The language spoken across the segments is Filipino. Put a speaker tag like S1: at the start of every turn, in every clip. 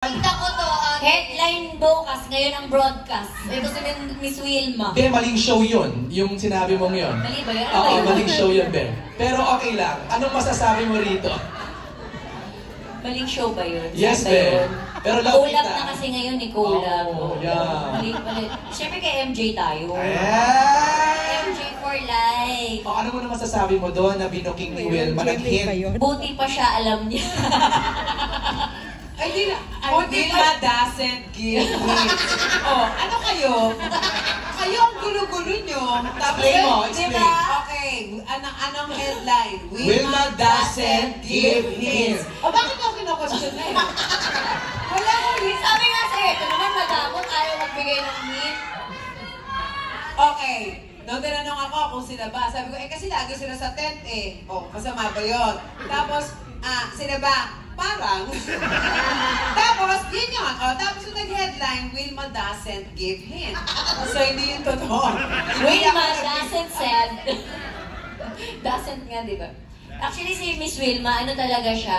S1: Kita ko to, headline bukas, ngayon ang broadcast. Ito si Miss Wilma.
S2: Hindi, maling show yun. Yung sinabi mong yun.
S1: Mali ba yun?
S2: Oo, maling show yun, Ben. Pero okay lang. Anong masasabi mo rito?
S1: Maling show ba yun?
S2: Yes,
S1: ba
S2: Ben.
S1: yun?
S2: Pero love
S1: Collab
S2: kita.
S1: na kasi ngayon ni Collab.
S2: Oh, yeah.
S1: Mali. Siyempre kay MJ tayo.
S2: Ay!
S1: MJ for life.
S2: O, ano mo na masasabi mo doon na binuking ni Wilma? Nag-hint.
S1: Buti pa siya alam niya.
S3: Ay, di na. Wilma doesn't give hints. Oh, ano kayo? Kayo ang gulo-gulo nyo. Tapos,
S2: Explain mo, explain.
S3: Diba? Okay, anong headline?
S2: Wilma doesn't give hints.
S3: O, bakit ako kino-question na yun? Wala ko hint.
S1: Sabi nga sa'yo, ito naman madamot, ayaw magbigay ng hint.
S3: Okay. Nung tinanong ako kung sila ba, sabi ko, kasi lagi sila sa tent eh. O, masama ba yun? Tapos, sila ba? Parang. Tapos, yun yun. O, tapos yung nag-headline, Wilma doesn't give hint. So, hindi yun totoo.
S1: Wilma doesn't said. Doesn't nga, di ba? Actually, si Miss Wilma, ano talaga siya?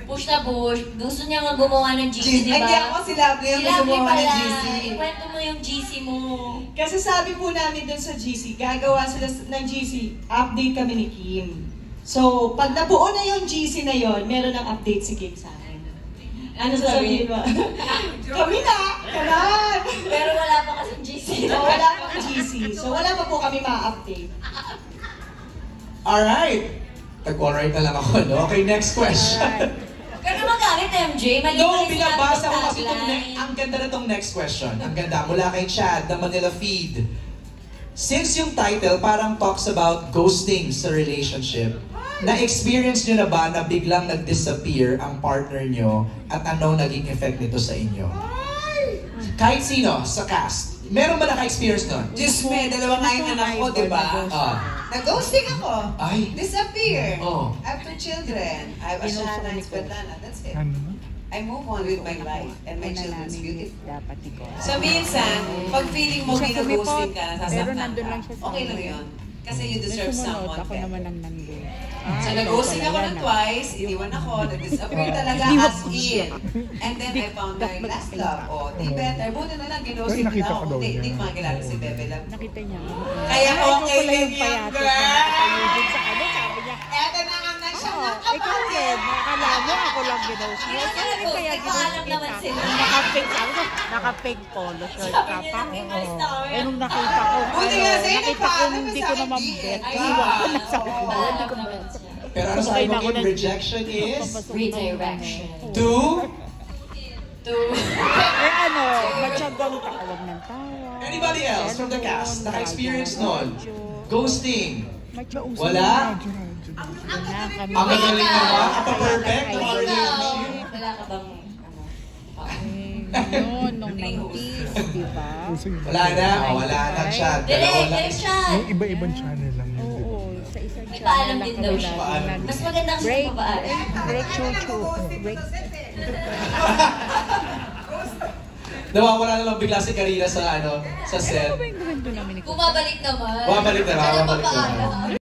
S1: Push na push. Gusto niya nga gumawa ng GC, di ba?
S3: Hindi ako si Lovely ang gumawa ng GC.
S1: Ikwento mo yung GC mo.
S4: Kasi sabi po namin dun sa GC, gagawa sila ng GC, update kami ni Kim. So, pag nabuo na yung GC na yon, meron ng update si Kim sa akin. Ano sasabihin mo? Kami na! Kanan!
S1: Pero wala pa kasing GC.
S4: So, wala pang GC. So, wala pa po kami ma-update.
S2: Alright. Tag-alright na lang ako, no? Okay, next question.
S1: Kaya naman gamit, MJ. Mali
S2: No,
S1: pa rin
S2: binabasa ko
S1: sinabi
S2: kasi
S1: ng
S2: itong
S1: tagline.
S2: ang ganda na itong next question. Ang ganda. Mula kay Chad, the Manila Feed. Since yung title parang talks about ghosting sa relationship, na-experience nyo na ba na biglang nag-disappear ang partner nyo at ano naging effect nito sa inyo? Kahit sino sa cast, meron ba naka-experience nun?
S3: Diyos me, dalawa nga yung anak ko, di ba? Nag-ghosting ako.
S2: Ay.
S3: Disappear.
S2: Oh.
S3: I have 2 children. I have Ashana and Svetlana. That's it. I move on with my life and my children's beautiful. So minsan, pag feeling mo gina-ghosting ka, nasasaktan ka, okay lang yun. Kasi you deserve someone better. So nag-ghosting ako ng twice, iniwan ako, nag-disappear talaga as in. And then I found my last love. O, di better. Buti na lang, gin-ghosting na ako. Hindi ko makakilala si Bebe Love.
S5: Nakita niya.
S3: Kaya okay lang yan, girl!
S5: Sabi niya,
S3: Eto na nga na siya
S5: ikaw din, akala mo ako lang ginost mo.
S1: Kaya paalam naman sila.
S5: Naka-pink, sabi ko, naka-pink polo shirt ka
S1: Sabi niya,
S5: pa.
S1: nag-imalis na kami.
S5: Nung nakita ko,
S3: Buti nga sa'yo,
S5: nakita ko
S3: nagpaalam
S5: hindi
S3: ka
S5: ko
S3: sa
S5: naman
S3: akin,
S5: bet.
S3: Ay,
S5: Iwan ko na sabi ko, hindi
S1: Paalam
S5: ko
S1: naman
S5: bet.
S1: siya.
S2: Pero ano sabi mo, Kim? Rejection is?
S1: Redirection.
S2: To?
S5: Ano, matyagang tawag ng tawa.
S2: Anybody else from the cast naka-experience nun? Ghosting?
S5: Matyausap
S2: Wala? Ang gagaling naman? Ang pa-perfect ng mga relationship?
S1: Wala ka bang,
S5: Noon, nung 90s, di ba?
S2: Wala na? O, wala na siya.
S1: Direct siya.
S6: Yung iba-ibang channel lang yun.
S5: Oo, sa isang
S1: May paalam din daw siya.
S2: Paalam.
S1: Mas magandang siya
S5: Break,
S1: pabaan.
S5: break, chuchu. Break.
S2: Nawawala na lang bigla si Karina sa ano, sa set.
S5: Ano ba yung gawin doon namin ni
S1: Bumabalik naman.
S2: Bumabalik na,
S1: Ano
S2: bumabalik na.
S1: papaalam?